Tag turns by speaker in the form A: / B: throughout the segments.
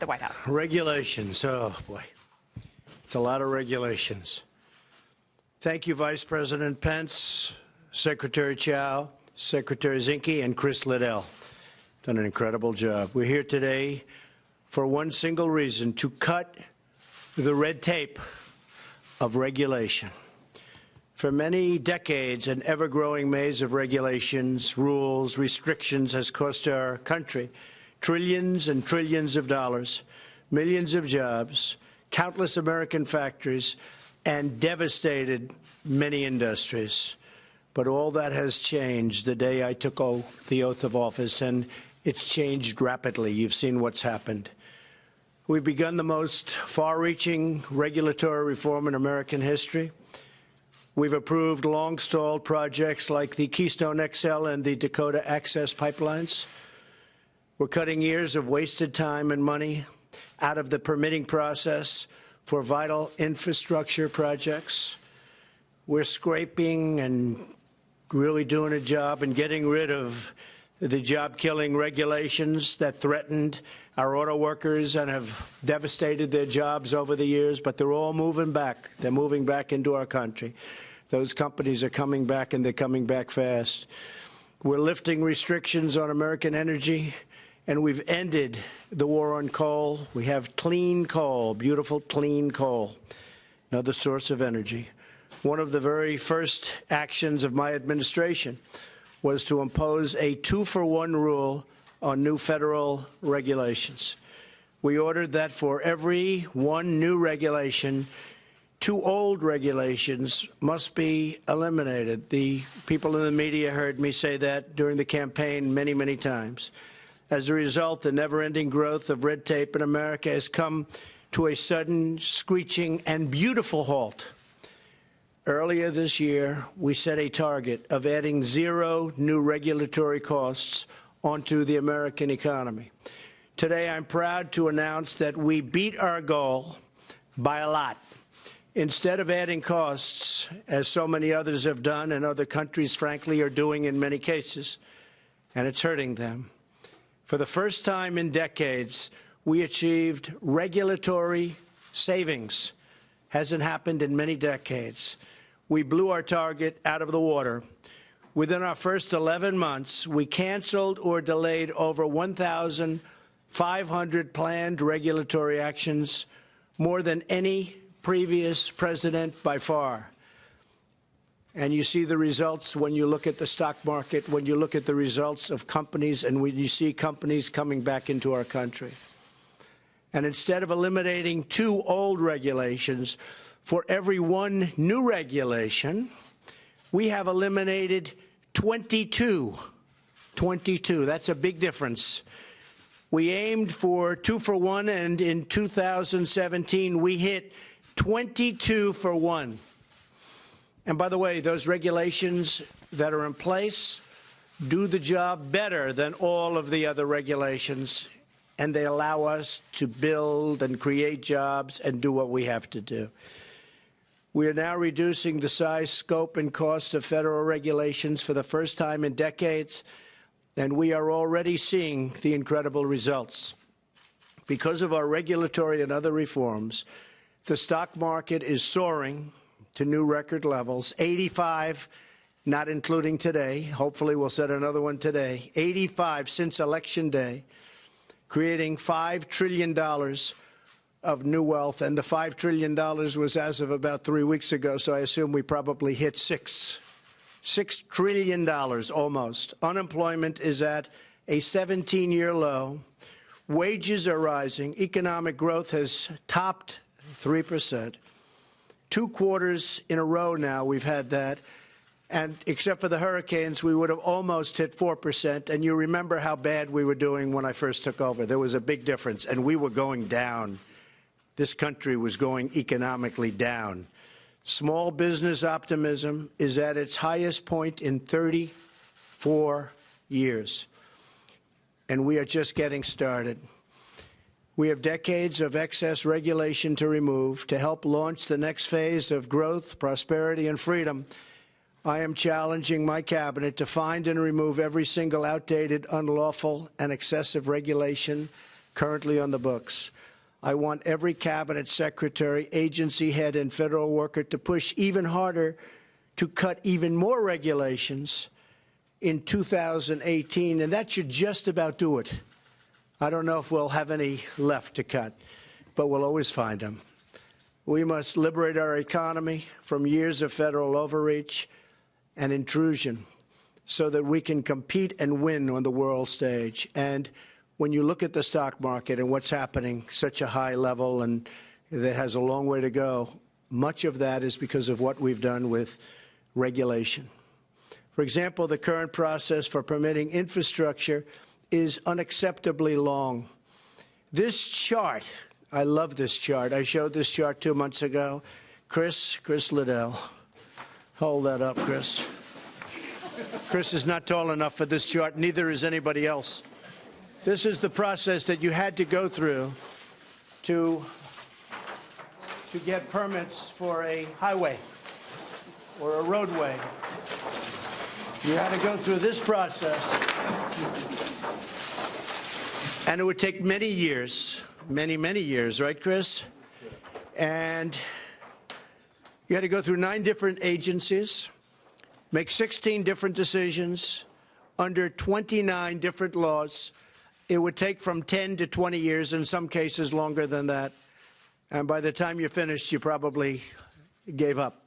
A: the White House?
B: Regulations. Oh, boy. It's a lot of regulations. Thank you, Vice President Pence, Secretary Chao, Secretary Zinke, and Chris Liddell. Done an incredible job. We're here today for one single reason: to cut the red tape of regulation. For many decades, an ever-growing maze of regulations, rules, restrictions has cost our country trillions and trillions of dollars, millions of jobs, countless American factories, and devastated many industries. But all that has changed the day I took the oath of office, and it's changed rapidly. You've seen what's happened. We've begun the most far-reaching regulatory reform in American history. We've approved long-stalled projects like the Keystone XL and the Dakota Access pipelines. We're cutting years of wasted time and money out of the permitting process for vital infrastructure projects. We're scraping and really doing a job and getting rid of the job-killing regulations that threatened our auto workers and have devastated their jobs over the years, but they're all moving back. They're moving back into our country. Those companies are coming back, and they're coming back fast. We're lifting restrictions on American energy, and we've ended the war on coal. We have clean coal, beautiful clean coal, another source of energy. One of the very first actions of my administration was to impose a 2-for-1 rule on new federal regulations. We ordered that for every one new regulation, 2 old regulations must be eliminated. The people in the media heard me say that during the campaign many, many times. As a result, the never-ending growth of red tape in America has come to a sudden, screeching, and beautiful halt. Earlier this year, we set a target of adding 0 new regulatory costs onto the American economy. Today, I'm proud to announce that we beat our goal by a lot. Instead of adding costs, as so many others have done and other countries, frankly, are doing in many cases, and it's hurting them. For the first time in decades, we achieved regulatory savings. Hasn't happened in many decades. We blew our target out of the water. Within our first 11 months, we canceled or delayed over 1,500 planned regulatory actions, more than any previous president by far. And you see the results when you look at the stock market, when you look at the results of companies, and when you see companies coming back into our country. And instead of eliminating 2 old regulations, for every 1 new regulation, we have eliminated 22. 22. That's a big difference. We aimed for 2-for-1, and in 2017, we hit 22 for 1. And by the way, those regulations that are in place do the job better than all of the other regulations, and they allow us to build and create jobs and do what we have to do. We are now reducing the size, scope, and cost of federal regulations for the first time in decades, and we are already seeing the incredible results. Because of our regulatory and other reforms, the stock market is soaring to new record levels, 85, not including today. Hopefully we'll set another one today. 85 since Election Day, creating $5 trillion of new wealth. And the $5 trillion was as of about 3 weeks ago, so I assume we probably hit $6 trillion almost. Unemployment is at a 17-year low. Wages are rising. Economic growth has topped 3%. 2 quarters in a row now we've had that. And except for the hurricanes, we would have almost hit 4%. And you remember how bad we were doing when I first took over. There was a big difference, and we were going down. This country was going economically down. Small business optimism is at its highest point in 34 years. And we are just getting started. We have decades of excess regulation to remove to help launch the next phase of growth, prosperity, and freedom. I am challenging my cabinet to find and remove every single outdated, unlawful, and excessive regulation currently on the books. I want every cabinet secretary, agency head, and federal worker to push even harder to cut even more regulations in 2018, and that should just about do it. I don't know if we'll have any left to cut, but we'll always find them. We must liberate our economy from years of federal overreach and intrusion so that we can compete and win on the world stage. And when you look at the stock market and what's happening, such a high level and that has a long way to go, much of that is because of what we've done with regulation. For example, the current process for permitting infrastructure is unacceptably long. This chart, I love this chart. I showed this chart 2 months ago. Chris Liddell. Hold that up, Chris. Chris is not tall enough for this chart, neither is anybody else. This is the process that you had to go through to get permits for a highway or a roadway. You had to go through this process, and it would take many years, many years, right, Chris? And you had to go through 9 different agencies, make 16 different decisions under 29 different laws. It would take from 10 to 20 years, in some cases longer than that. And by the time you finished, you probably gave up.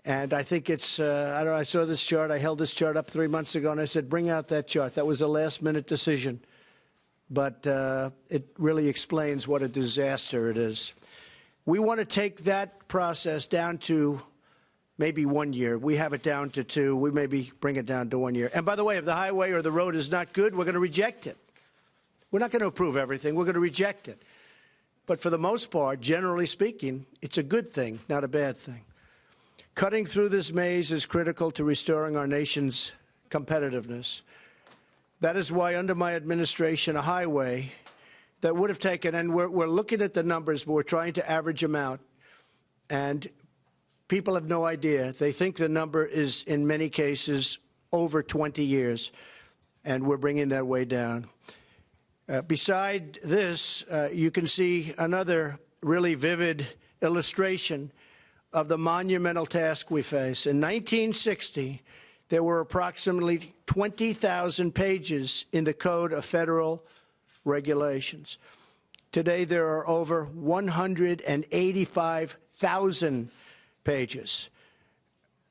B: And I think it's, I don't know, I saw this chart. I held this chart up 3 months ago, and I said, bring out that chart. That was a last-minute decision. But it really explains what a disaster it is. We want to take that process down to maybe 1 year. We have it down to 2. We maybe bring it down to 1 year. And by the way, if the highway or the road is not good, we're going to reject it. We're not going to approve everything. We're going to reject it. But for the most part, generally speaking, it's a good thing, not a bad thing. Cutting through this maze is critical to restoring our nation's competitiveness. That is why, under my administration, a highway that would have taken, and we're looking at the numbers, but we're trying to average them out. And people have no idea. They think the number is, in many cases, over 20 years, and we're bringing that way down. Beside this, you can see another really vivid illustration of the monumental task we face. In 1960, there were approximately 20,000 pages in the Code of Federal Regulations. Today, there are over 185,000 pages.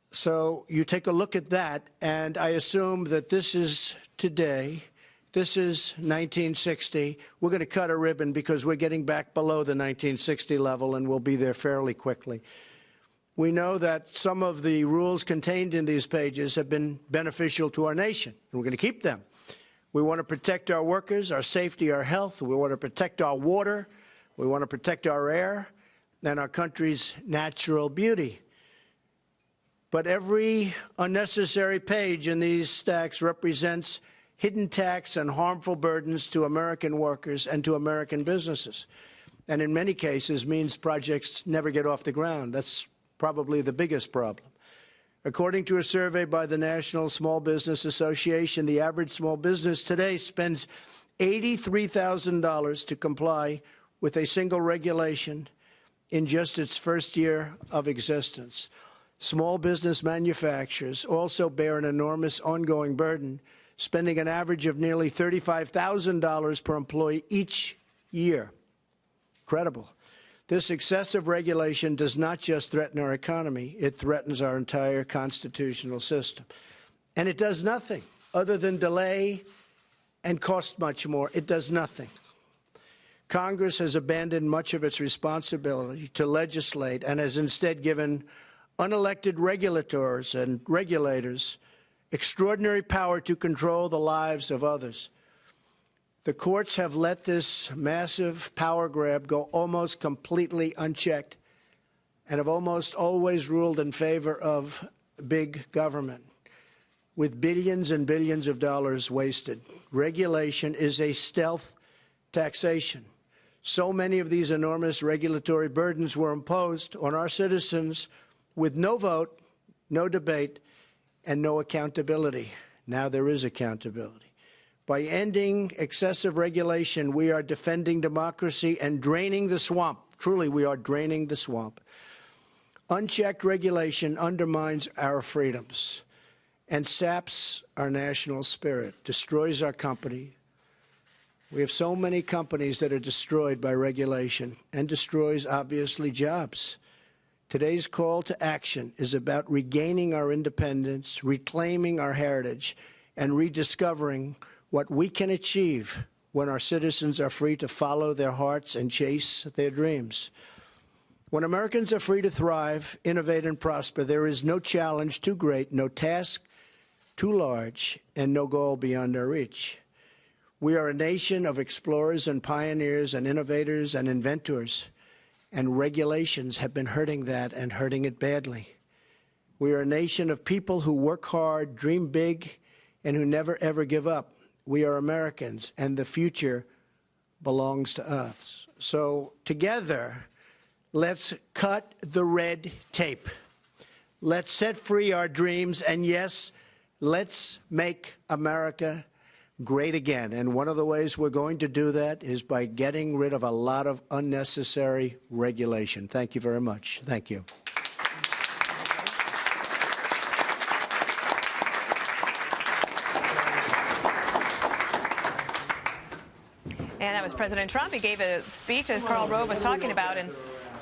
B: So you take a look at that, and I assume that this is today. This is 1960. We're going to cut a ribbon because we're getting back below the 1960 level, and we'll be there fairly quickly. We know that some of the rules contained in these pages have been beneficial to our nation, and we're going to keep them. We want to protect our workers, our safety, our health. We want to protect our water. We want to protect our air and our country's natural beauty. But every unnecessary page in these stacks represents hidden tax and harmful burdens to American workers and to American businesses, and in many cases means projects never get off the ground. That's probably the biggest problem. According to a survey by the National Small Business Association, the average small business today spends $83,000 to comply with a single regulation in just its first year of existence. Small business manufacturers also bear an enormous ongoing burden, spending an average of nearly $35,000 per employee each year. Incredible. This excessive regulation does not just threaten our economy, it threatens our entire constitutional system. And it does nothing other than delay and cost much more. It does nothing. Congress has abandoned much of its responsibility to legislate and has instead given unelected regulators and regulators extraordinary power to control the lives of others. The courts have let this massive power grab go almost completely unchecked and have almost always ruled in favor of big government, with billions and billions of dollars wasted. Regulation is a stealth taxation. So many of these enormous regulatory burdens were imposed on our citizens with no vote, no debate, and no accountability. Now there is accountability. By ending excessive regulation, we are defending democracy and draining the swamp. Truly, we are draining the swamp. Unchecked regulation undermines our freedoms and saps our national spirit, destroys our company. We have so many companies that are destroyed by regulation and destroys, obviously, jobs. Today's call to action is about regaining our independence, reclaiming our heritage, and rediscovering what we can achieve when our citizens are free to follow their hearts and chase their dreams. When Americans are free to thrive, innovate, and prosper, there is no challenge too great, no task too large, and no goal beyond our reach. We are a nation of explorers and pioneers and innovators and inventors, and regulations have been hurting that and hurting it badly. We are a nation of people who work hard, dream big, and who never, ever give up. We are Americans, and the future belongs to us. So together, let's cut the red tape. Let's set free our dreams, and yes, let's make America great again. And one of the ways we're going to do that is by getting rid of a lot of unnecessary regulation. Thank you very much. Thank you.
A: And that was President Trump. He gave a speech, as Karl Rove was talking about, and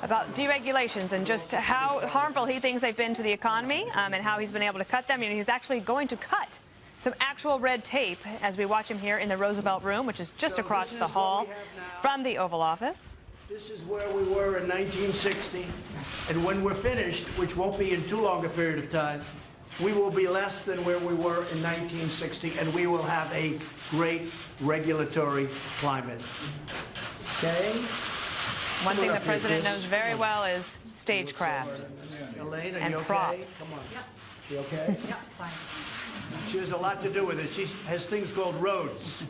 A: about deregulations and just how harmful he thinks they've been to the economy, and how he's been able to cut them. You know, he's actually going to cut some actual red tape as we watch him here in the Roosevelt Room, which is just across the hall from the Oval Office.
B: This is where we were in 1960, and when we're finished, which won't be in too long a period of time, we will be less than where we were in 1960, and we will have a great regulatory climate. Okay?
A: One thing the president knows very well is stagecraft
B: Elaine,
A: and props.
B: Come on. You okay?
C: Yeah, fine.
B: She has a lot to do with it. She has things called roads.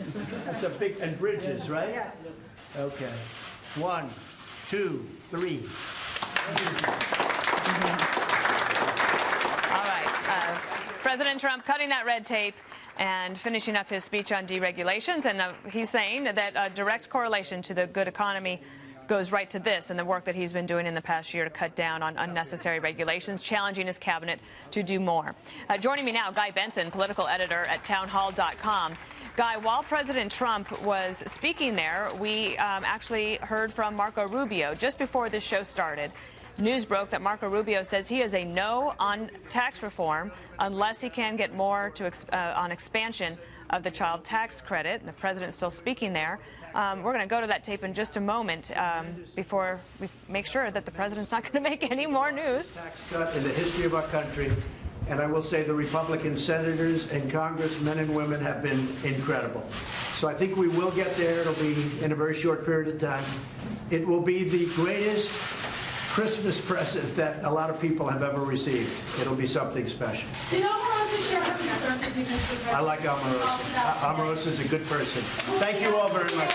B: That's a big, and bridges, right?
C: Yes.
B: Okay. 1, 2, 3.
A: All right. President Trump cutting that red tape and finishing up his speech on deregulations. And he's saying that a direct correlation to the good economy goes right to this and the work that he's been doing in the past year to cut down on unnecessary regulations, challenging his cabinet to do more. Joining me now, Guy Benson, political editor at townhall.com. Guy, while President Trump was speaking there, we actually heard from Marco Rubio just before this show started. News broke that Marco Rubio says he is a no on tax reform unless he can get more to on expansion of the child tax credit. And the president's still speaking there. We're going to go to that tape in just a moment before we make sure that the president's not going to make any more news.
B: Tax cut in the history of our country. And I will say the Republican senators and congressmen and women have been incredible. So I think we will get there. It'll be in a very short period of time. It will be the greatest Christmas present that a lot of people have ever received. It'll be something special.
C: Did Omarosa share her concerns with you, Mr. President?
B: I like Omarosa. Omarosa is a good person. Thank you all very much.